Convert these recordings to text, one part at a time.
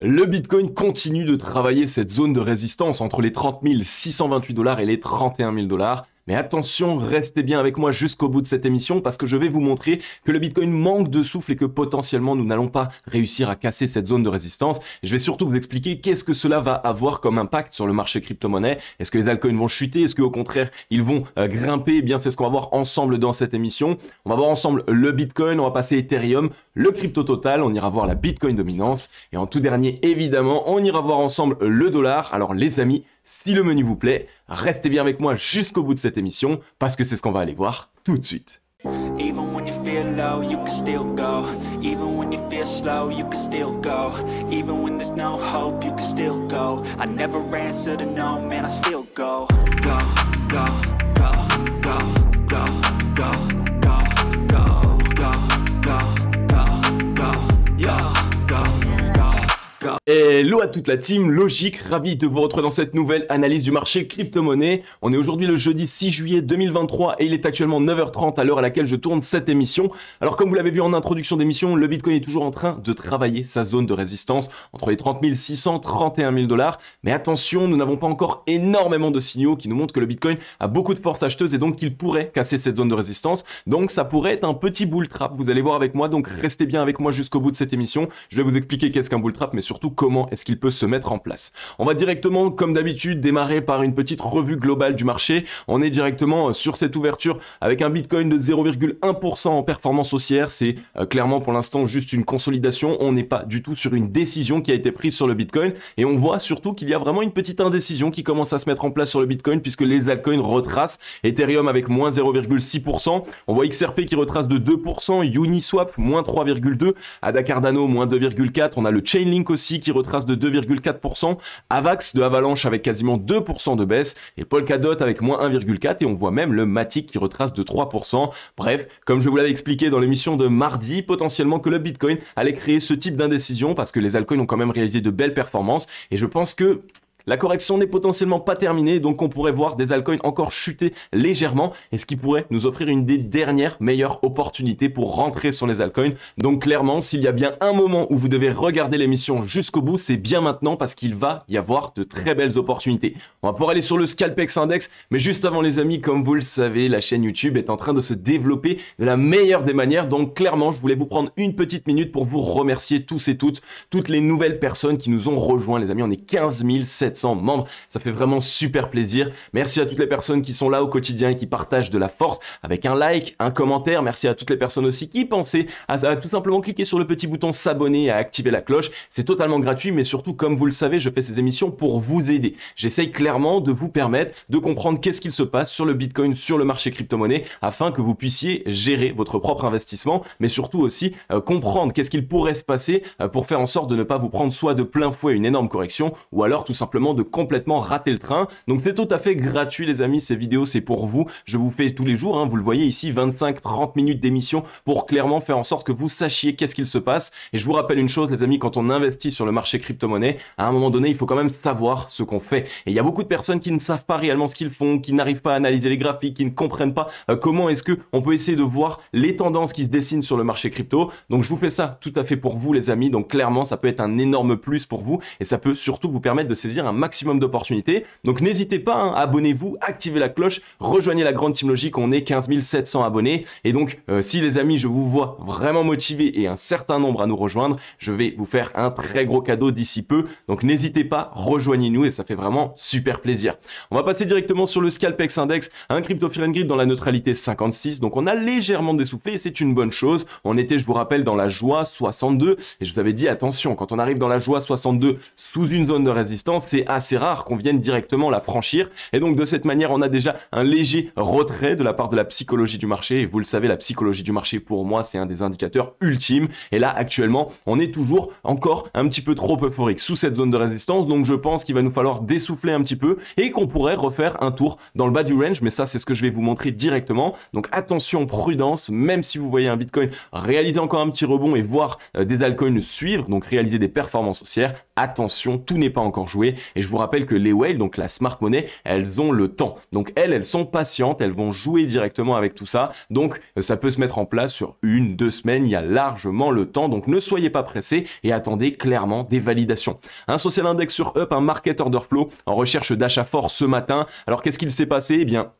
Le Bitcoin continue de travailler cette zone de résistance entre les 30 628 $ et les 31 000 $. Mais attention, restez bien avec moi jusqu'au bout de cette émission parce que je vais vous montrer que le Bitcoin manque de souffle et que potentiellement nous n'allons pas réussir à casser cette zone de résistance. Et je vais surtout vous expliquer qu'est-ce que cela va avoir comme impact sur le marché crypto-monnaie. Est-ce que les altcoins vont chuter? Est-ce qu'au contraire, ils vont grimper? Eh bien, c'est ce qu'on va voir ensemble dans cette émission. On va voir ensemble le Bitcoin, on va passer Ethereum, le crypto total, on ira voir la Bitcoin dominance. Et en tout dernier, évidemment, on ira voir ensemble le dollar. Alors les amis, si le menu vous plaît, restez bien avec moi jusqu'au bout de cette émission parce que c'est ce qu'on va aller voir tout de suite. Even when you feel low, you can still go. Even when you feel slow, you can still go. Even when there's no hope, you can still go. I never answer to no, man, I still go. Go, go, go, go, go, go, go, go, go, go, go, go, yo, go, go, go. Hello à toute la team Logique, ravi de vous retrouver dans cette nouvelle analyse du marché crypto-monnaie. On est aujourd'hui le jeudi 6 juillet 2023 et il est actuellement 9h30 à l'heure à laquelle je tourne cette émission. Alors comme vous l'avez vu en introduction d'émission, le Bitcoin est toujours en train de travailler sa zone de résistance entre les 30 600 et 31 000 $. Mais attention, nous n'avons pas encore énormément de signaux qui nous montrent que le Bitcoin a beaucoup de force acheteuse et donc qu'il pourrait casser cette zone de résistance. Donc ça pourrait être un petit bull trap, vous allez voir avec moi, donc restez bien avec moi jusqu'au bout de cette émission. Je vais vous expliquer qu'est-ce qu'un bull trap mais surtout comment est-ce qu'il peut se mettre en place. On va directement, comme d'habitude, démarrer par une petite revue globale du marché. On est directement sur cette ouverture avec un Bitcoin de 0,1% en performance haussière. C'est clairement pour l'instant juste une consolidation. On n'est pas du tout sur une décision qui a été prise sur le Bitcoin. Et on voit surtout qu'il y a vraiment une petite indécision qui commence à se mettre en place sur le Bitcoin puisque les altcoins retracent. Ethereum avec moins 0,6%. On voit XRP qui retrace de 2%. Uniswap moins 3,2%. ADA Cardano moins 2,4%. On a le Chainlink aussi qui retrace de 2,4%, Avax de Avalanche avec quasiment 2% de baisse et Polkadot avec moins 1,4% et on voit même le Matic qui retrace de 3%. Bref, comme je vous l'avais expliqué dans l'émission de mardi, potentiellement que le Bitcoin allait créer ce type d'indécision parce que les altcoins ont quand même réalisé de belles performances et je pense que la correction n'est potentiellement pas terminée, donc on pourrait voir des altcoins encore chuter légèrement, et ce qui pourrait nous offrir une des dernières meilleures opportunités pour rentrer sur les altcoins. Donc clairement, s'il y a bien un moment où vous devez regarder l'émission jusqu'au bout, c'est bien maintenant parce qu'il va y avoir de très belles opportunités. On va pouvoir aller sur le Scalpex Index, mais juste avant les amis, comme vous le savez, la chaîne YouTube est en train de se développer de la meilleure des manières, donc clairement, je voulais vous prendre une petite minute pour vous remercier tous et toutes les nouvelles personnes qui nous ont rejoints, les amis. On est 15 700 membres, ça fait vraiment super plaisir. Merci à toutes les personnes qui sont là au quotidien et qui partagent de la force avec un like, un commentaire. Merci à toutes les personnes aussi qui pensaient à tout simplement cliquer sur le petit bouton s'abonner et à activer la cloche. C'est totalement gratuit, mais surtout, comme vous le savez, je fais ces émissions pour vous aider. J'essaye clairement de vous permettre de comprendre qu'est-ce qu'il se passe sur le Bitcoin, sur le marché crypto-monnaie, afin que vous puissiez gérer votre propre investissement, mais surtout aussi comprendre qu'est-ce qu'il pourrait se passer pour faire en sorte de ne pas vous prendre soit de plein fouet une énorme correction, ou alors tout simplement de complètement rater le train. Donc c'est tout à fait gratuit les amis, ces vidéos c'est pour vous. Je vous fais tous les jours, hein, vous le voyez ici, 25-30 minutes d'émission pour clairement faire en sorte que vous sachiez qu'est-ce qu'il se passe. Et je vous rappelle une chose les amis, quand on investit sur le marché crypto-monnaie, à un moment donné, il faut quand même savoir ce qu'on fait. Et il y a beaucoup de personnes qui ne savent pas réellement ce qu'ils font, qui n'arrivent pas à analyser les graphiques, qui ne comprennent pas comment est-ce que on peut essayer de voir les tendances qui se dessinent sur le marché crypto. Donc je vous fais ça tout à fait pour vous les amis. Donc clairement, ça peut être un énorme plus pour vous et ça peut surtout vous permettre de saisir un maximum d'opportunités. Donc n'hésitez pas, hein, abonnez-vous, activez la cloche, rejoignez la grande team Logique, on est 15 700 abonnés. Et donc si les amis, je vous vois vraiment motivés et un certain nombre à nous rejoindre, je vais vous faire un très gros cadeau d'ici peu. Donc n'hésitez pas, rejoignez-nous et ça fait vraiment super plaisir. On va passer directement sur le Scalpex Index, un crypto fear and greed dans la neutralité 56. Donc on a légèrement dessoufflé et c'est une bonne chose. On était, je vous rappelle, dans la joie 62 et je vous avais dit attention, quand on arrive dans la joie 62 sous une zone de résistance, c'est assez rare qu'on vienne directement la franchir. Et donc de cette manière, on a déjà un léger retrait de la part de la psychologie du marché. Et vous le savez, la psychologie du marché, pour moi, c'est un des indicateurs ultimes. Et là, actuellement, on est toujours encore un petit peu trop euphorique sous cette zone de résistance. Donc je pense qu'il va nous falloir dessouffler un petit peu et qu'on pourrait refaire un tour dans le bas du range. Mais ça, c'est ce que je vais vous montrer directement. Donc attention, prudence, même si vous voyez un Bitcoin réaliser encore un petit rebond et voir des altcoins suivre, donc réaliser des performances haussières, attention, tout n'est pas encore joué. Et je vous rappelle que les whales, donc la smart money, elles ont le temps. Donc elles sont patientes, elles vont jouer directement avec tout ça. Donc ça peut se mettre en place sur 1-2 semaines, il y a largement le temps. Donc ne soyez pas pressés et attendez clairement des validations. Un social index sur Up, un market order flow en recherche d'achat fort ce matin. Alors qu'est-ce qu'il s'est passé? Eh bien,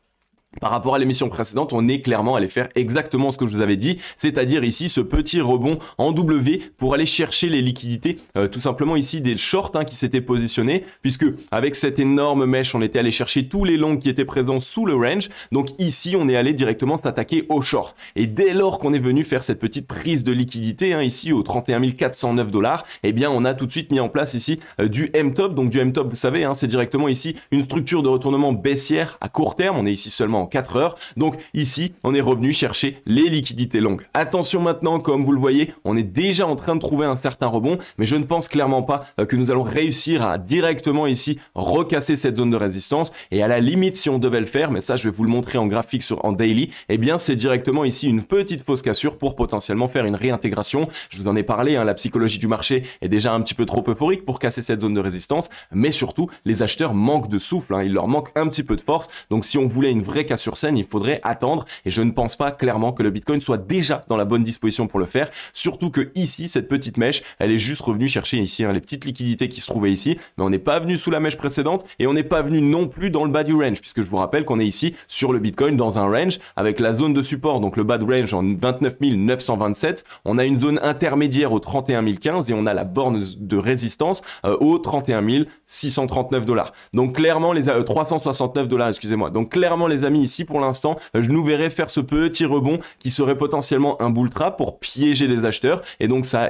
par rapport à l'émission précédente, on est clairement allé faire exactement ce que je vous avais dit, c'est-à-dire ici ce petit rebond en W pour aller chercher les liquidités, tout simplement ici des shorts qui s'étaient positionnés, puisque avec cette énorme mèche, on était allé chercher tous les longs qui étaient présents sous le range, donc ici on est allé directement s'attaquer aux shorts. Et dès lors qu'on est venu faire cette petite prise de liquidité, ici au 31 409 $, eh bien on a tout de suite mis en place ici du M-Top, donc du M-Top vous savez, c'est directement ici une structure de retournement baissière à court terme, on est ici seulement 4 heures. Donc ici, on est revenu chercher les liquidités longues. Attention maintenant, comme vous le voyez, on est déjà en train de trouver un certain rebond, mais je ne pense clairement pas que nous allons réussir à directement ici recasser cette zone de résistance. Et à la limite, si on devait le faire, mais ça je vais vous le montrer en graphique en daily, eh bien c'est directement ici une petite fausse cassure pour potentiellement faire une réintégration. Je vous en ai parlé, la psychologie du marché est déjà un petit peu trop euphorique pour casser cette zone de résistance, mais surtout les acheteurs manquent de souffle, il leur manque un petit peu de force. Donc si on voulait une vraie sur scène, il faudrait attendre et je ne pense pas clairement que le Bitcoin soit déjà dans la bonne disposition pour le faire, surtout que ici, cette petite mèche, elle est juste revenue chercher ici les petites liquidités qui se trouvaient ici, mais on n'est pas venu sous la mèche précédente et on n'est pas venu non plus dans le bas du range, puisque je vous rappelle qu'on est ici sur le Bitcoin dans un range avec la zone de support, donc le bas de range en 29 927, on a une zone intermédiaire au 31 015 et on a la borne de résistance au 31 639 $. Donc clairement, les 369 $, excusez-moi. Donc clairement, les amis, ici pour l'instant, je nous verrais faire ce petit rebond qui serait potentiellement un bull trap pour piéger les acheteurs et donc ça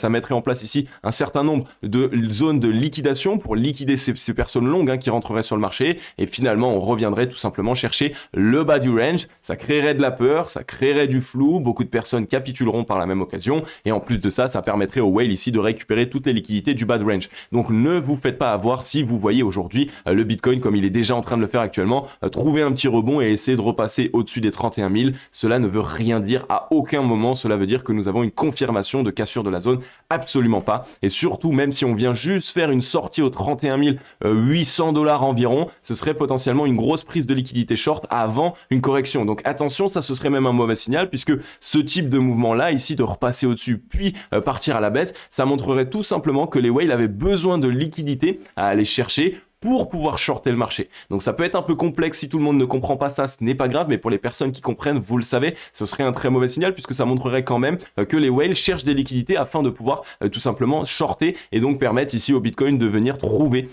mettrait en place ici un certain nombre de zones de liquidation pour liquider ces personnes longues qui rentreraient sur le marché et finalement on reviendrait tout simplement chercher le bas du range, ça créerait de la peur, ça créerait du flou, beaucoup de personnes capituleront par la même occasion et en plus de ça, ça permettrait au whale ici de récupérer toutes les liquidités du bas de range. Donc ne vous faites pas avoir si vous voyez aujourd'hui le Bitcoin comme il est déjà en train de le faire actuellement, trouver un petit rebond et essayer de repasser au-dessus des 31 000, cela ne veut rien dire à aucun moment, cela veut dire que nous avons une confirmation de cassure de la zone, absolument pas, et surtout même si on vient juste faire une sortie aux 31 800 $ environ, ce serait potentiellement une grosse prise de liquidité short avant une correction, donc attention, ça ce serait même un mauvais signal puisque ce type de mouvement là ici de repasser au-dessus puis partir à la baisse, ça montrerait tout simplement que les whales avaient besoin de liquidité à aller chercher pour pouvoir shorter le marché. Donc ça peut être un peu complexe si tout le monde ne comprend pas ça, ce n'est pas grave, mais pour les personnes qui comprennent, vous le savez, ce serait un très mauvais signal puisque ça montrerait quand même que les whales cherchent des liquidités afin de pouvoir tout simplement shorter et donc permettre ici au Bitcoin de venir trouver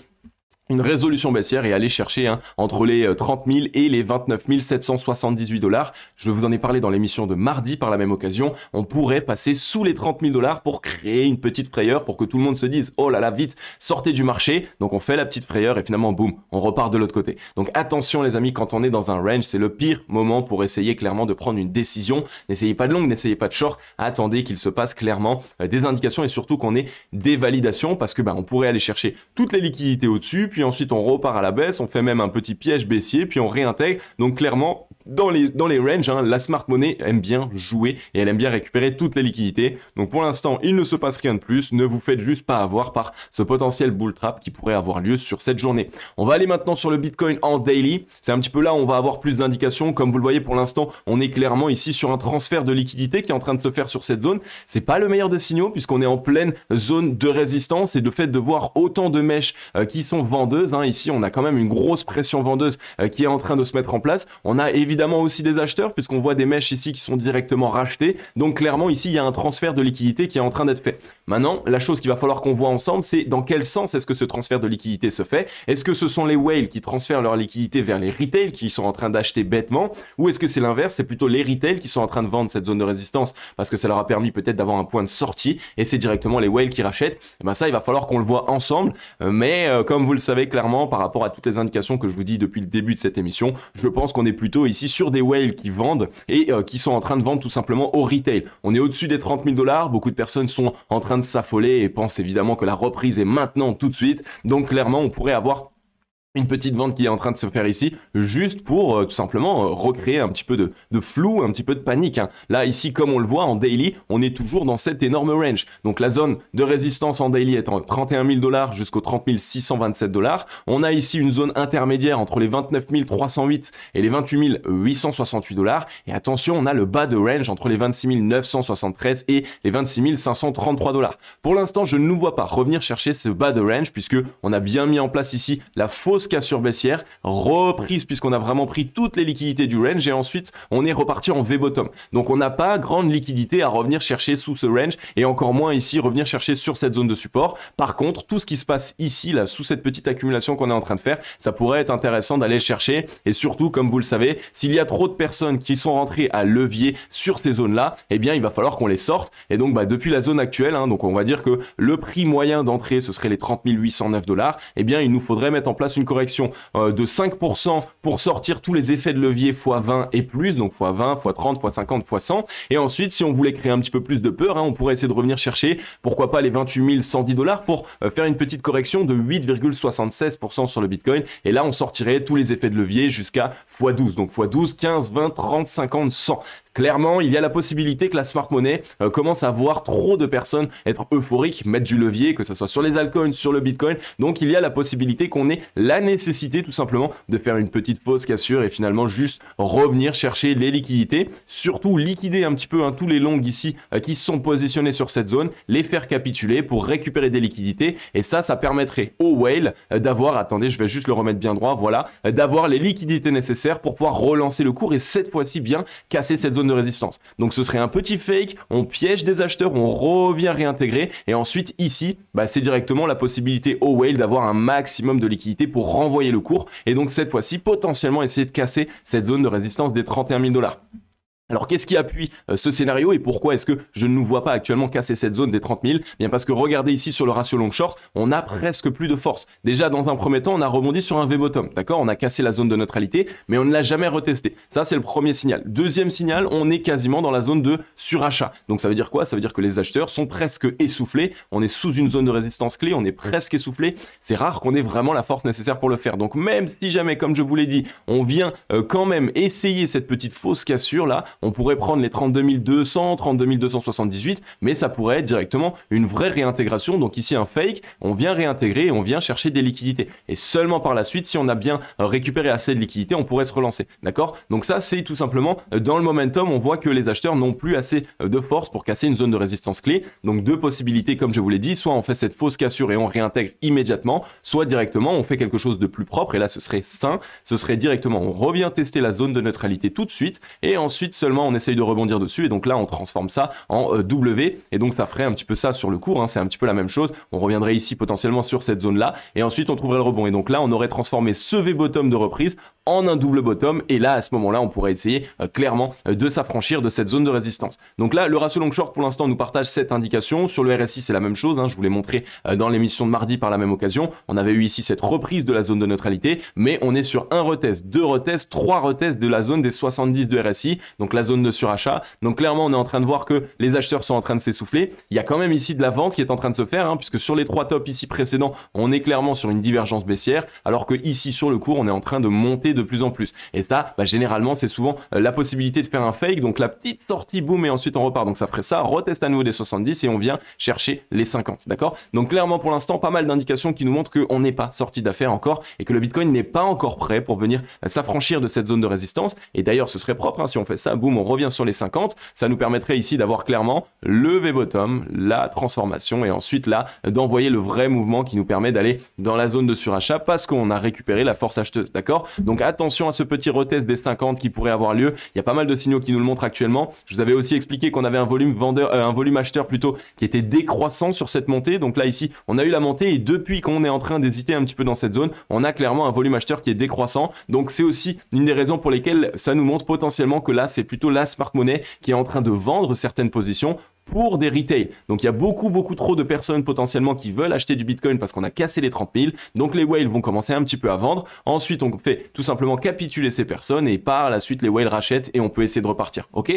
une résolution baissière et aller chercher entre les 30 000 et les 29 778 $. Je vous en ai parlé dans l'émission de mardi par la même occasion. On pourrait passer sous les 30 000 $ pour créer une petite frayeur pour que tout le monde se dise « Oh là là, vite, sortez du marché !» Donc on fait la petite frayeur et finalement, boum, on repart de l'autre côté. Donc attention les amis, quand on est dans un range, c'est le pire moment pour essayer clairement de prendre une décision. N'essayez pas de long, n'essayez pas de short. Attendez qu'il se passe clairement des indications et surtout qu'on ait des validations parce que on pourrait aller chercher toutes les liquidités au-dessus, puis ensuite on repart à la baisse, on fait même un petit piège baissier, puis on réintègre. Donc clairement, dans les ranges, la smart money aime bien jouer et elle aime bien récupérer toutes les liquidités. Donc pour l'instant, il ne se passe rien de plus. Ne vous faites juste pas avoir par ce potentiel bull trap qui pourrait avoir lieu sur cette journée. On va aller maintenant sur le Bitcoin en daily. C'est un petit peu là où on va avoir plus d'indications. Comme vous le voyez pour l'instant, on est clairement ici sur un transfert de liquidité qui est en train de se faire sur cette zone. C'est pas le meilleur des signaux puisqu'on est en pleine zone de résistance et le fait de voir autant de mèches qui sont vendeuses. Ici, on a quand même une grosse pression vendeuse qui est en train de se mettre en place. On a évidemment aussi des acheteurs puisqu'on voit des mèches ici qui sont directement rachetées. Donc clairement ici il y a un transfert de liquidité qui est en train d'être fait. Maintenant la chose qu'il va falloir qu'on voit ensemble, c'est dans quel sens est-ce que ce transfert de liquidité se fait. Est-ce que ce sont les whales qui transfèrent leur liquidité vers les retail qui sont en train d'acheter bêtement, ou est-ce que c'est l'inverse, c'est plutôt les retail qui sont en train de vendre cette zone de résistance parce que ça leur a permis peut-être d'avoir un point de sortie et c'est directement les whales qui rachètent. Et ça il va falloir qu'on le voit ensemble, mais comme vous le savez clairement par rapport à toutes les indications que je vous dis depuis le début de cette émission, je pense qu'on est plutôt ici sur des whales qui vendent et qui sont en train de vendre tout simplement au retail. On est au-dessus des 30 000 $, beaucoup de personnes sont en train de s'affoler et pensent évidemment que la reprise est maintenant tout de suite, donc clairement on pourrait avoir Une petite vente qui est en train de se faire ici, juste pour tout simplement recréer un petit peu de flou, un petit peu de panique. Hein. Là, ici, comme on le voit en daily, on est toujours dans cette énorme range. Donc la zone de résistance en daily est en 31 000 $ jusqu'aux 30 627 $. On a ici une zone intermédiaire entre les 29 308 et les 28 868 $. Et attention, on a le bas de range entre les 26 973 et les 26 533 $. Pour l'instant, je ne nous vois pas revenir chercher ce bas de range puisque on a bien mis en place ici la fausse cassure baissière, reprise puisqu'on a vraiment pris toutes les liquidités du range et ensuite on est reparti en V-bottom. Donc on n'a pas grande liquidité à revenir chercher sous ce range et encore moins ici revenir chercher sur cette zone de support. Par contre, tout ce qui se passe ici, là, sous cette petite accumulation qu'on est en train de faire, ça pourrait être intéressant d'aller chercher et surtout, comme vous le savez, s'il y a trop de personnes qui sont rentrées à levier sur ces zones-là, eh bien il va falloir qu'on les sorte et donc depuis la zone actuelle, hein, donc on va dire que le prix moyen d'entrée ce serait les 30 809 $, eh bien il nous faudrait mettre en place une correction de 5% pour sortir tous les effets de levier x20 et plus, donc x20, x30, x50, x100. Et ensuite, si on voulait créer un petit peu plus de peur, hein, on pourrait essayer de revenir chercher, pourquoi pas les 28 110 $ pour faire une petite correction de 8,76% sur le Bitcoin. Et là, on sortirait tous les effets de levier jusqu'à x12. Donc x12, 15, 20, 30, 50, 100. Clairement, il y a la possibilité que la smart money commence à voir trop de personnes être euphoriques, mettre du levier, que ce soit sur les altcoins, sur le Bitcoin. Donc, il y a la possibilité qu'on ait la nécessité tout simplement de faire une petite fausse cassure et finalement juste revenir chercher les liquidités. Surtout liquider un petit peu tous les longs ici qui sont positionnés sur cette zone, les faire capituler pour récupérer des liquidités. Et ça permettrait au whale d'avoir, attendez, je vais juste le remettre bien droit, voilà, d'avoir les liquidités nécessaires pour pouvoir relancer le cours et cette fois-ci bien casser cette zone de résistance. Donc ce serait un petit fake, on piège des acheteurs, on revient réintégrer et ensuite ici, c'est directement la possibilité au whale d'avoir un maximum de liquidité pour renvoyer le cours et donc cette fois-ci potentiellement essayer de casser cette zone de résistance des 31 000 $. Alors, qu'est-ce qui appuie ce scénario et pourquoi est-ce que je ne nous vois pas actuellement casser cette zone des 30 000 ? Bien parce que regardez ici sur le ratio long short, on a presque plus de force. Déjà, dans un premier temps, on a rebondi sur un V-bottom, d'accord ? On a cassé la zone de neutralité, mais on ne l'a jamais retesté. Ça, c'est le premier signal. Deuxième signal, on est quasiment dans la zone de surachat. Donc, ça veut dire quoi ? Ça veut dire que les acheteurs sont presque essoufflés. On est sous une zone de résistance clé, on est presque essoufflé. C'est rare qu'on ait vraiment la force nécessaire pour le faire. Donc, même si jamais, comme je vous l'ai dit, on vient quand même essayer cette petite fausse cassure là, on pourrait prendre les 32 200, 32 278, mais ça pourrait être directement une vraie réintégration. Donc ici un fake, on vient réintégrer et on vient chercher des liquidités. Et seulement par la suite, si on a bien récupéré assez de liquidités, on pourrait se relancer. D'accord ? Donc ça, c'est tout simplement dans le momentum, on voit que les acheteurs n'ont plus assez de force pour casser une zone de résistance clé. Donc deux possibilités, comme je vous l'ai dit, soit on fait cette fausse cassure et on réintègre immédiatement, soit directement on fait quelque chose de plus propre et là ce serait sain, ce serait directement on revient tester la zone de neutralité tout de suite et ensuite seulement on essaye de rebondir dessus et donc là on transforme ça en W et donc ça ferait un petit peu ça sur le cours, hein, c'est un petit peu la même chose, on reviendrait ici potentiellement sur cette zone là et ensuite on trouverait le rebond et donc là on aurait transformé ce V-bottom de reprise en un double bottom et là à ce moment là on pourrait essayer clairement de s'affranchir de cette zone de résistance. Donc là le ratio long short pour l'instant nous partage cette indication, sur le RSI c'est la même chose, hein, je vous l'ai montré dans l'émission de mardi par la même occasion, on avait eu ici cette reprise de la zone de neutralité mais on est sur un retest, deux retests, trois retests de la zone des 70 de RSI, donc la zone de surachat. Donc clairement on est en train de voir que les acheteurs sont en train de s'essouffler, il y a quand même ici de la vente qui est en train de se faire, hein, puisque sur les trois tops ici précédents on est clairement sur une divergence baissière alors que ici sur le cours on est en train de monter de plus en plus et ça généralement c'est souvent la possibilité de faire un fake, donc la petite sortie boum et ensuite on repart, donc ça ferait ça, reteste à nouveau des 70 et on vient chercher les 50, d'accord? Donc clairement pour l'instant pas mal d'indications qui nous montrent qu'on n'est pas sorti d'affaire encore et que le Bitcoin n'est pas encore prêt pour venir s'affranchir de cette zone de résistance et d'ailleurs ce serait propre, hein, si on fait ça, boum on revient sur les 50, ça nous permettrait ici d'avoir clairement le V-bottom, la transformation et ensuite là d'envoyer le vrai mouvement qui nous permet d'aller dans la zone de surachat parce qu'on a récupéré la force acheteuse, d'accord? Donc attention à ce petit retest des 50 qui pourrait avoir lieu, il y a pas mal de signaux qui nous le montrent actuellement. Je vous avais aussi expliqué qu'on avait un volume acheteur plutôt qui était décroissant sur cette montée, donc là ici on a eu la montée et depuis qu'on est en train d'hésiter un petit peu dans cette zone, on a clairement un volume acheteur qui est décroissant, donc c'est aussi une des raisons pour lesquelles ça nous montre potentiellement que là c'est plutôt la smart money qui est en train de vendre certaines positions pour des retail. Donc il y a beaucoup trop de personnes potentiellement qui veulent acheter du Bitcoin parce qu'on a cassé les 30 000. Donc les whales vont commencer un petit peu à vendre. Ensuite on fait tout simplement capituler ces personnes et par la suite les whales rachètent et on peut essayer de repartir. Ok ?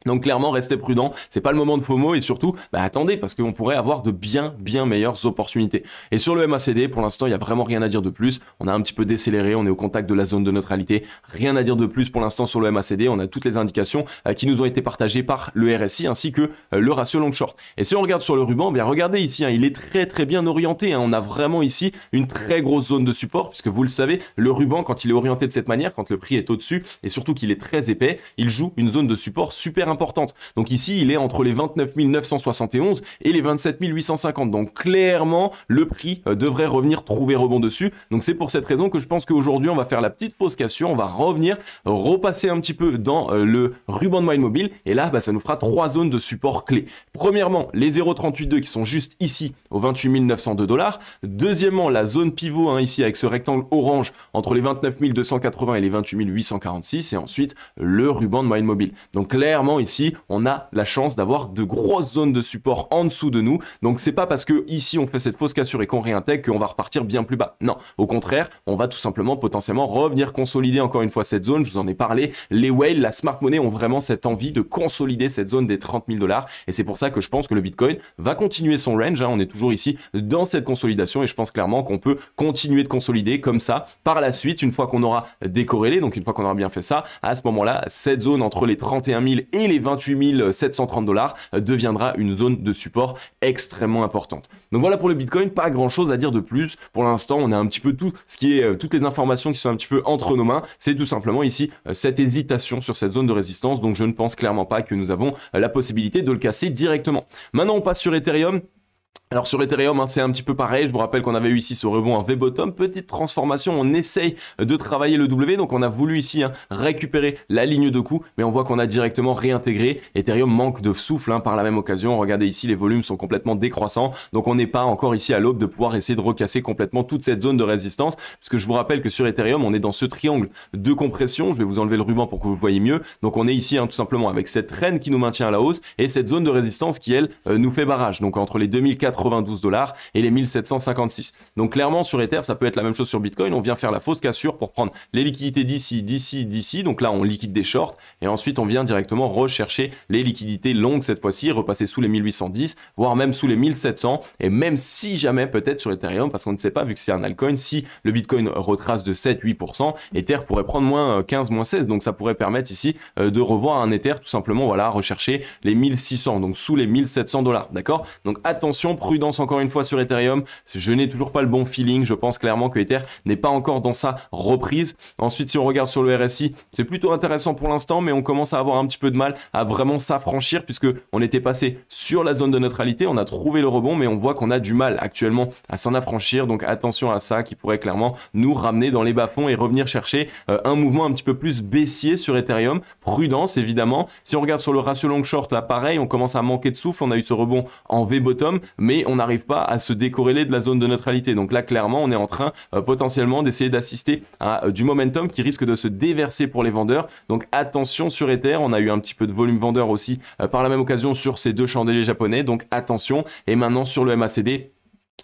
Donc clairement, restez prudent, c'est pas le moment de FOMO et surtout, attendez parce qu'on pourrait avoir de bien meilleures opportunités. Et sur le MACD, pour l'instant, il y a vraiment rien à dire de plus. On a un petit peu décéléré, on est au contact de la zone de neutralité. Rien à dire de plus pour l'instant sur le MACD. On a toutes les indications qui nous ont été partagées par le RSI ainsi que le ratio long short. Et si on regarde sur le ruban, bien regardez ici, il est très bien orienté. On a vraiment ici une très grosse zone de support puisque vous le savez, le ruban quand il est orienté de cette manière, quand le prix est au-dessus et surtout qu'il est très épais, il joue une zone de support super importante. Donc ici, il est entre les 29 971 et les 27 850. Donc clairement, le prix devrait revenir trouver rebond dessus. Donc c'est pour cette raison que je pense qu'aujourd'hui, on va faire la petite fausse cassure. On va revenir, repasser un petit peu dans le ruban de moyenne mobile. Et là, ça nous fera 3 zones de support clés. Premièrement, les 0,382 qui sont juste ici aux 28 902 $. Deuxièmement, la zone pivot ici avec ce rectangle orange entre les 29 280 et les 28 846. Et ensuite, le ruban de moyenne mobile. Donc clairement ici, on a la chance d'avoir de grosses zones de support en dessous de nous. Donc c'est pas parce que ici on fait cette fausse cassure et qu'on réintègre qu'on va repartir bien plus bas. Non, au contraire, on va tout simplement potentiellement revenir consolider encore une fois cette zone. Je vous en ai parlé, les whales, la smart money ont vraiment cette envie de consolider cette zone des 30 000 $. Et c'est pour ça que je pense que le Bitcoin va continuer son range. On est toujours ici dans cette consolidation et je pense clairement qu'on peut continuer de consolider comme ça. Par la suite, une fois qu'on aura décorrélé, donc une fois qu'on aura bien fait ça, à ce moment-là, cette zone entre les 31 000 et les 28 730 $ deviendra une zone de support extrêmement importante. Donc voilà pour le Bitcoin, pas grand chose à dire de plus. Pour l'instant, on a un petit peu tout ce qui est toutes les informations qui sont un petit peu entre nos mains. C'est tout simplement ici cette hésitation sur cette zone de résistance. Donc je ne pense clairement pas que nous avons la possibilité de le casser directement. Maintenant, on passe sur Ethereum. Alors sur Ethereum, c'est un petit peu pareil. Je vous rappelle qu'on avait eu ici ce rebond en V-bottom, petite transformation. On essaye de travailler le W, donc on a voulu ici récupérer la ligne de coup, mais on voit qu'on a directement réintégré. Ethereum manque de souffle par la même occasion. Regardez ici, les volumes sont complètement décroissants, donc on n'est pas encore ici à l'aube de pouvoir essayer de recasser complètement toute cette zone de résistance, parce que je vous rappelle que sur Ethereum, on est dans ce triangle de compression. Je vais vous enlever le ruban pour que vous voyez mieux. Donc on est ici tout simplement avec cette traîne qui nous maintient à la hausse et cette zone de résistance qui elle nous fait barrage. Donc entre les 2092 $ et les 1756. Donc clairement sur Ether, ça peut être la même chose sur Bitcoin. On vient faire la fausse cassure pour prendre les liquidités d'ici. Donc là, on liquide des shorts et ensuite on vient directement rechercher les liquidités longues cette fois-ci, repasser sous les 1810, voire même sous les 1700. Et même si jamais peut-être sur Ethereum, parce qu'on ne sait pas vu que c'est un altcoin, si le Bitcoin retrace de 7-8%, Ether pourrait prendre moins 15, moins 16. Donc ça pourrait permettre ici de revoir un Ether tout simplement, voilà, rechercher les 1600, donc sous les 1700 $. D'accord? Donc attention, prudence encore une fois sur Ethereum, je n'ai toujours pas le bon feeling, je pense clairement que Ether n'est pas encore dans sa reprise. Ensuite, si on regarde sur le RSI, c'est plutôt intéressant pour l'instant, mais on commence à avoir un petit peu de mal à vraiment s'affranchir puisque on était passé sur la zone de neutralité, on a trouvé le rebond, mais on voit qu'on a du mal actuellement à s'en affranchir, donc attention à ça qui pourrait clairement nous ramener dans les bas-fonds et revenir chercher un mouvement un petit peu plus baissier sur Ethereum. Prudence évidemment. Si on regarde sur le ratio long short, là pareil, on commence à manquer de souffle, on a eu ce rebond en V-bottom, mais on n'arrive pas à se décorréler de la zone de neutralité. Donc là, clairement, on est en train potentiellement d'essayer d'assister à du momentum qui risque de se déverser pour les vendeurs. Donc attention sur Ether, on a eu un petit peu de volume vendeur aussi par la même occasion sur ces deux chandeliers japonais. Donc attention. Et maintenant sur le MACD,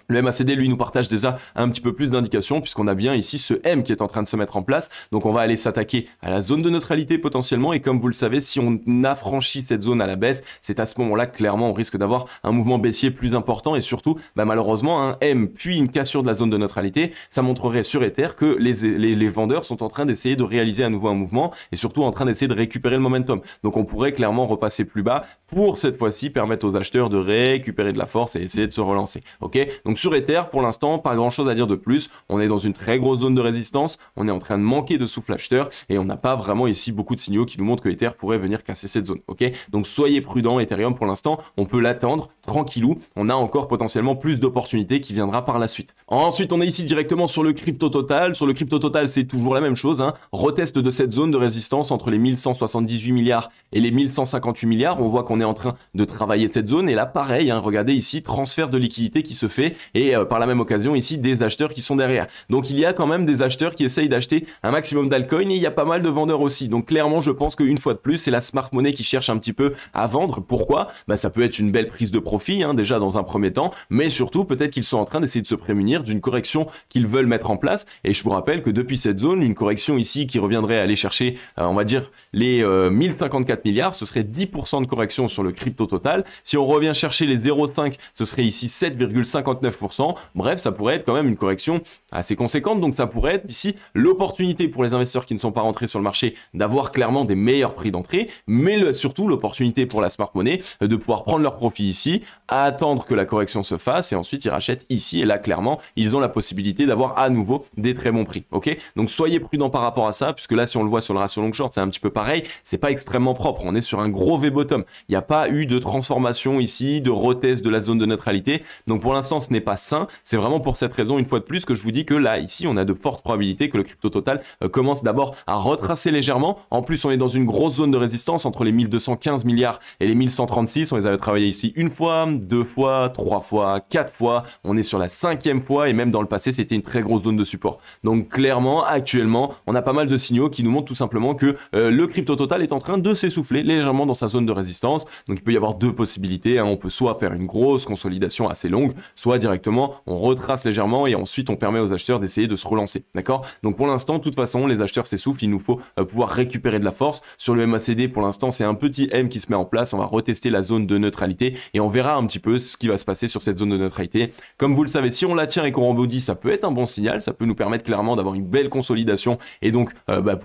le MACD, lui, nous partage déjà un petit peu plus d'indications puisqu'on a bien ici ce M qui est en train de se mettre en place. Donc, on va aller s'attaquer à la zone de neutralité potentiellement. Et comme vous le savez, si on affranchit cette zone à la baisse, c'est à ce moment-là, clairement, on risque d'avoir un mouvement baissier plus important. Et surtout, malheureusement, un M puis une cassure de la zone de neutralité, ça montrerait sur Ether que les vendeurs sont en train d'essayer de réaliser à nouveau un mouvement et surtout en train d'essayer de récupérer le momentum. Donc, on pourrait clairement repasser plus bas pour cette fois-ci permettre aux acheteurs de récupérer de la force et essayer de se relancer. Ok? Donc, sur Ether, pour l'instant, pas grand chose à dire de plus. On est dans une très grosse zone de résistance. On est en train de manquer de souffle acheteur et on n'a pas vraiment ici beaucoup de signaux qui nous montrent que Ether pourrait venir casser cette zone. Ok, donc soyez prudents. Ethereum, pour l'instant, on peut l'attendre tranquillou. On a encore potentiellement plus d'opportunités qui viendra par la suite. Ensuite, on est ici directement sur le crypto total. Sur le crypto total, c'est toujours la même chose. Retest de cette zone de résistance entre les 1178 milliards et les 1158 milliards. On voit qu'on est en train de travailler cette zone. Et là, pareil, regardez ici, transfert de liquidité qui se fait relancer et par la même occasion ici des acheteurs qui sont derrière. Donc il y a quand même des acheteurs qui essayent d'acheter un maximum d'altcoins et il y a pas mal de vendeurs aussi. Donc clairement je pense qu'une fois de plus c'est la smart money qui cherche un petit peu à vendre. Pourquoi? Bah ça peut être une belle prise de profit déjà dans un premier temps, mais surtout peut-être qu'ils sont en train d'essayer de se prémunir d'une correction qu'ils veulent mettre en place. Et je vous rappelle que depuis cette zone, une correction ici qui reviendrait à aller chercher on va dire les 1054 milliards, ce serait 10% de correction sur le crypto total. Si on revient chercher les 0,5, ce serait ici 7,59%. Bref, ça pourrait être quand même une correction assez conséquente. Donc ça pourrait être ici l'opportunité pour les investisseurs qui ne sont pas rentrés sur le marché d'avoir clairement des meilleurs prix d'entrée, mais surtout l'opportunité pour la smart money de pouvoir prendre leur profit ici, à attendre que la correction se fasse et ensuite ils rachètent ici. Et là, clairement, ils ont la possibilité d'avoir à nouveau des très bons prix. Ok, donc soyez prudents par rapport à ça, puisque là, si on le voit sur le ratio long short, c'est un petit peu pareil. C'est pas extrêmement propre. On est sur un gros V-bottom. Il n'y a pas eu de transformation ici, de retest de la zone de neutralité. Donc pour l'instant, ce n'est pas sain. C'est vraiment pour cette raison, une fois de plus, que je vous dis que là, ici, on a de fortes probabilités que le crypto total commence d'abord à retracer légèrement. En plus, on est dans une grosse zone de résistance entre les 1215 milliards et les 1136. On les avait travaillé ici une fois, deux fois, trois fois, quatre fois. On est sur la 5e fois et même dans le passé, c'était une très grosse zone de support. Donc clairement, actuellement, on a pas mal de signaux qui nous montrent tout simplement que le crypto total est en train de s'essouffler légèrement dans sa zone de résistance. Donc il peut y avoir deux possibilités. On peut soit faire une grosse consolidation assez longue, soit directement on retrace légèrement et ensuite on permet aux acheteurs d'essayer de se relancer. D'accord? Donc pour l'instant, de toute façon, les acheteurs s'essoufflent. Il nous faut pouvoir récupérer de la force. Sur le MACD, pour l'instant, c'est un petit M qui se met en place. On va retester la zone de neutralité et on verra un petit peu ce qui va se passer sur cette zone de neutralité. Comme vous le savez, si on la tient et qu'on rebondit, ça peut être un bon signal. Ça peut nous permettre clairement d'avoir une belle consolidation et donc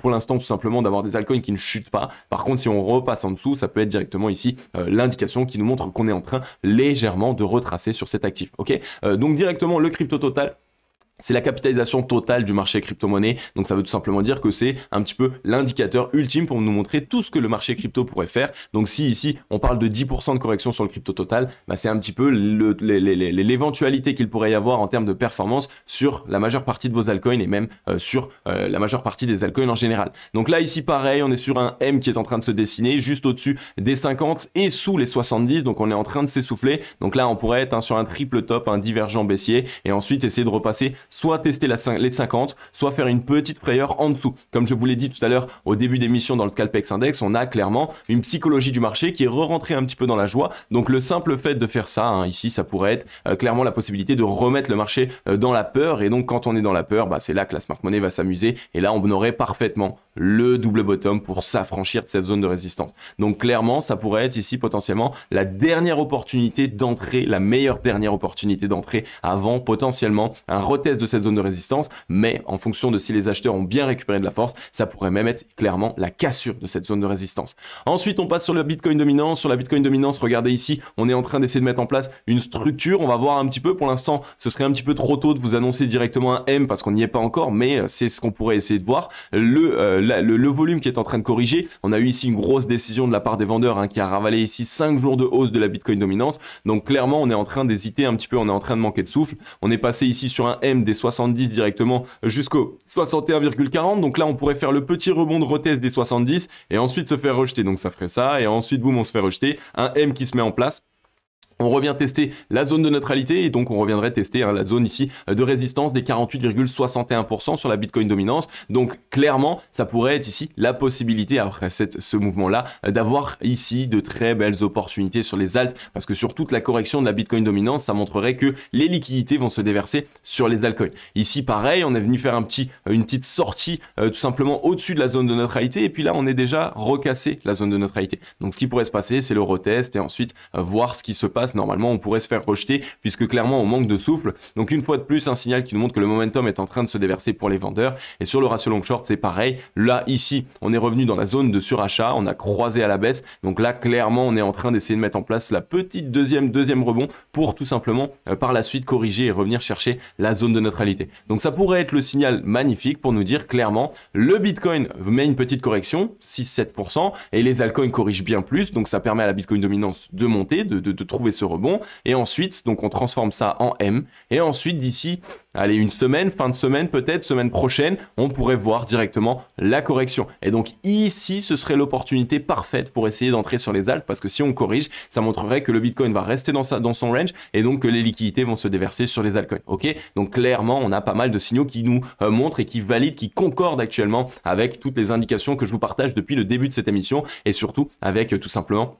pour l'instant tout simplement d'avoir des altcoins qui ne chutent pas. Par contre, si on repasse en dessous, ça peut être directement ici l'indication qui nous montre qu'on est en train légèrement de retracer sur cet actif. Ok, donc directement le crypto total, c'est la capitalisation totale du marché crypto-monnaie. Donc ça veut tout simplement dire que c'est un petit peu l'indicateur ultime pour nous montrer tout ce que le marché crypto pourrait faire. Donc si ici on parle de 10% de correction sur le crypto total, bah c'est un petit peu l'éventualité qu'il pourrait y avoir en termes de performance sur la majeure partie de vos altcoins et même sur la majeure partie des altcoins en général. Donc là ici pareil, on est sur un M qui est en train de se dessiner juste au-dessus des 50 et sous les 70. Donc on est en train de s'essouffler. Donc là on pourrait être sur un triple top, un divergent baissier et ensuite essayer de repasser soit tester les 50, soit faire une petite frayeur en dessous. Comme je vous l'ai dit tout à l'heure au début d'émission dans le Scalpex Index, on a clairement une psychologie du marché qui est re-rentrée un petit peu dans la joie. Donc le simple fait de faire ça, ici, ça pourrait être clairement la possibilité de remettre le marché dans la peur. Et donc quand on est dans la peur, bah, c'est là que la smart money va s'amuser. Et là, on aurait parfaitement le double bottom pour s'affranchir de cette zone de résistance. Donc clairement, ça pourrait être ici potentiellement la dernière opportunité d'entrée, la meilleure dernière opportunité d'entrée avant potentiellement un retest de cette zone de résistance, mais en fonction de si les acheteurs ont bien récupéré de la force, ça pourrait même être clairement la cassure de cette zone de résistance. Ensuite, on passe sur le Bitcoin dominance. Sur la Bitcoin dominance, regardez ici, on est en train d'essayer de mettre en place une structure. On va voir un petit peu. Pour l'instant, ce serait un petit peu trop tôt de vous annoncer directement un M parce qu'on n'y est pas encore, mais c'est ce qu'on pourrait essayer de voir. Le volume qui est en train de corriger. On a eu ici une grosse décision de la part des vendeurs qui a ravalé ici 5 jours de hausse de la Bitcoin dominance. Donc clairement, on est en train d'hésiter un petit peu, on est en train de manquer de souffle. On est passé ici sur un M des 70 directement jusqu'au 61,40. Donc là, on pourrait faire le petit rebond de retest des 70 et ensuite se faire rejeter. Donc ça ferait ça et ensuite, boum, on se fait rejeter. Un M qui se met en place. On revient tester la zone de neutralité et donc on reviendrait tester la zone ici de résistance des 48,61% sur la Bitcoin dominance. Donc clairement, ça pourrait être ici la possibilité après ce mouvement-là d'avoir ici de très belles opportunités sur les alts parce que sur toute la correction de la Bitcoin dominance, ça montrerait que les liquidités vont se déverser sur les altcoins. Ici, pareil, on est venu faire une petite sortie tout simplement au-dessus de la zone de neutralité et puis là, on est déjà recassé la zone de neutralité. Donc ce qui pourrait se passer, c'est le retest et ensuite voir ce qui se passe. Normalement, on pourrait se faire rejeter puisque clairement, on manque de souffle. Donc, une fois de plus, un signal qui nous montre que le momentum est en train de se déverser pour les vendeurs. Et sur le ratio long short, c'est pareil. Là, ici, on est revenu dans la zone de surachat. On a croisé à la baisse. Donc là, clairement, on est en train d'essayer de mettre en place la petite deuxième rebond pour tout simplement par la suite corriger et revenir chercher la zone de neutralité. Donc, ça pourrait être le signal magnifique pour nous dire clairement le Bitcoin met une petite correction, 6-7%, et les altcoins corrigent bien plus. Donc, ça permet à la Bitcoin dominance de monter, de retrouver ce rebond. Et ensuite, donc on transforme ça en M. Et ensuite, d'ici, allez, une semaine, fin de semaine peut-être, semaine prochaine, on pourrait voir directement la correction. Et donc ici, ce serait l'opportunité parfaite pour essayer d'entrer sur les altcoins, parce que si on corrige, ça montrerait que le Bitcoin va rester dans son range et donc que les liquidités vont se déverser sur les altcoins. Ok, donc clairement, on a pas mal de signaux qui nous montrent et qui valident, qui concordent actuellement avec toutes les indications que je vous partage depuis le début de cette émission et surtout avec tout simplement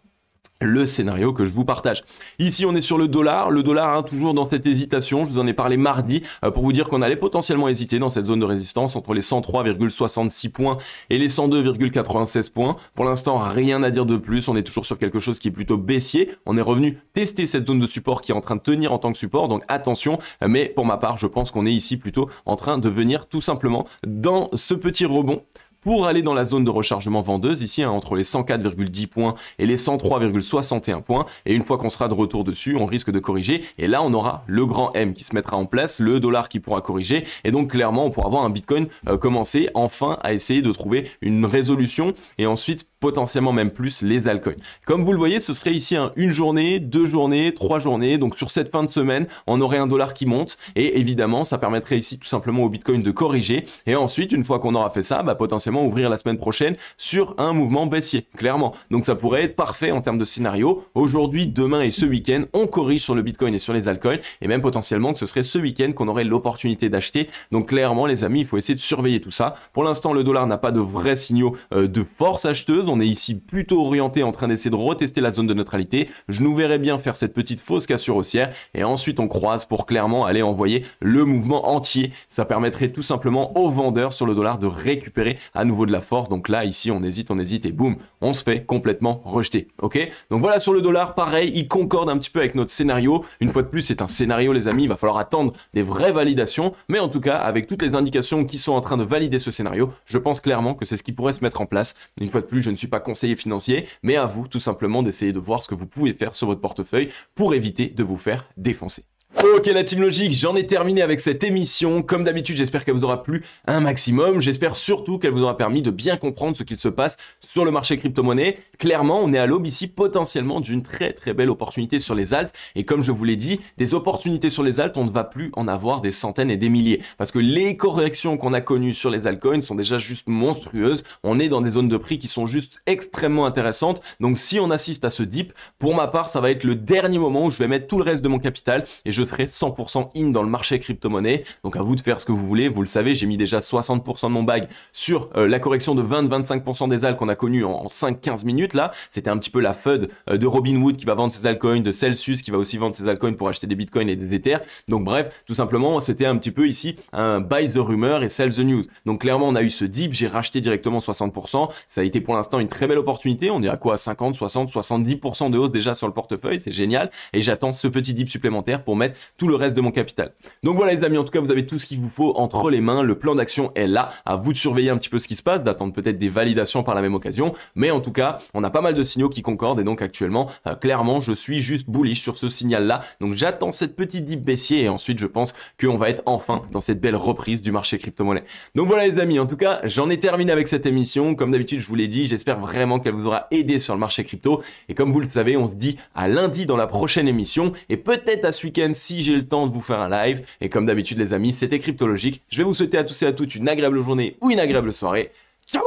le scénario que je vous partage. Ici, on est sur le dollar hein, toujours dans cette hésitation. Je vous en ai parlé mardi pour vous dire qu'on allait potentiellement hésiter dans cette zone de résistance entre les 103,66 points et les 102,96 points. Pour l'instant, rien à dire de plus. On est toujours sur quelque chose qui est plutôt baissier. On est revenu tester cette zone de support qui est en train de tenir en tant que support. Donc attention, mais pour ma part, je pense qu'on est ici plutôt en train de venir tout simplement dans ce petit rebond pour aller dans la zone de rechargement vendeuse, ici hein, entre les 104,10 points et les 103,61 points. Et une fois qu'on sera de retour dessus, on risque de corriger. Et là, on aura le grand M qui se mettra en place, le dollar qui pourra corriger. Et donc, clairement, on pourra voir un Bitcoin commencer enfin à essayer de trouver une résolution et ensuite potentiellement même plus les altcoins. Comme vous le voyez, ce serait ici une journée, 2 journées, 3 journées. Donc sur cette fin de semaine, on aurait un dollar qui monte et évidemment, ça permettrait ici tout simplement au Bitcoin de corriger. Et ensuite, une fois qu'on aura fait ça, potentiellement ouvrir la semaine prochaine sur un mouvement baissier, clairement. Donc ça pourrait être parfait en termes de scénario. Aujourd'hui, demain et ce week-end, on corrige sur le Bitcoin et sur les altcoins et même potentiellement que ce serait ce week-end qu'on aurait l'opportunité d'acheter. Donc clairement, les amis, il faut essayer de surveiller tout ça. Pour l'instant, le dollar n'a pas de vrais signaux de force acheteuse. On est ici plutôt orienté en train d'essayer de retester la zone de neutralité. Je nous verrai bien faire cette petite fausse cassure haussière et ensuite on croise pour clairement aller envoyer le mouvement entier. Ça permettrait tout simplement aux vendeurs sur le dollar de récupérer à nouveau de la force. Donc là, ici, on hésite et boum, on se fait complètement rejeter. Ok, donc voilà, sur le dollar, pareil, il concorde un petit peu avec notre scénario. Une fois de plus, c'est un scénario, les amis. Il va falloir attendre des vraies validations. Mais en tout cas, avec toutes les indications qui sont en train de valider ce scénario, je pense clairement que c'est ce qui pourrait se mettre en place. Une fois de plus, je ne suis pas conseiller financier, mais à vous tout simplement d'essayer de voir ce que vous pouvez faire sur votre portefeuille pour éviter de vous faire défoncer. Ok la Team Logic, j'en ai terminé avec cette émission. Comme d'habitude, j'espère qu'elle vous aura plu un maximum. J'espère surtout qu'elle vous aura permis de bien comprendre ce qu'il se passe sur le marché crypto-monnaie. Clairement, on est à l'aube ici potentiellement d'une très belle opportunité sur les alts. Et comme je vous l'ai dit, des opportunités sur les alts, on ne va plus en avoir des centaines et des milliers. Parce que les corrections qu'on a connues sur les altcoins sont déjà juste monstrueuses. On est dans des zones de prix qui sont juste extrêmement intéressantes. Donc si on assiste à ce dip, pour ma part, ça va être le dernier moment où je vais mettre tout le reste de mon capital et je serai 100% in dans le marché crypto-monnaie. Donc à vous de faire ce que vous voulez. Vous le savez, j'ai mis déjà 60% de mon bag sur la correction de 20-25% des alts qu'on a connu en 5-15 minutes là. C'était un petit peu la FUD de Robinhood qui va vendre ses altcoins, de Celsius qui va aussi vendre ses altcoins pour acheter des bitcoins et des ethers. Donc bref, tout simplement, c'était un petit peu ici un buy the rumor et sell the news. Donc clairement, on a eu ce dip, j'ai racheté directement 60%. Ça a été pour l'instant une très belle opportunité. On est à quoi? 50, 60, 70% de hausse déjà sur le portefeuille. C'est génial. Et j'attends ce petit dip supplémentaire pour mettre tout le reste de mon capital. Donc voilà les amis, en tout cas vous avez tout ce qu'il vous faut entre les mains, le plan d'action est là, à vous de surveiller un petit peu ce qui se passe, d'attendre peut-être des validations par la même occasion, mais en tout cas on a pas mal de signaux qui concordent et donc actuellement clairement je suis juste bullish sur ce signal là, donc j'attends cette petite dip baissier et ensuite je pense qu'on va être enfin dans cette belle reprise du marché crypto-monnaie. Donc voilà les amis, en tout cas j'en ai terminé avec cette émission, comme d'habitude je vous l'ai dit, j'espère vraiment qu'elle vous aura aidé sur le marché crypto et comme vous le savez on se dit à lundi dans la prochaine émission et peut-être à ce week-end si j'ai le temps de vous faire un live. Et comme d'habitude les amis, c'était Crypto Logic. Je vais vous souhaiter à tous et à toutes une agréable journée ou une agréable soirée. Ciao.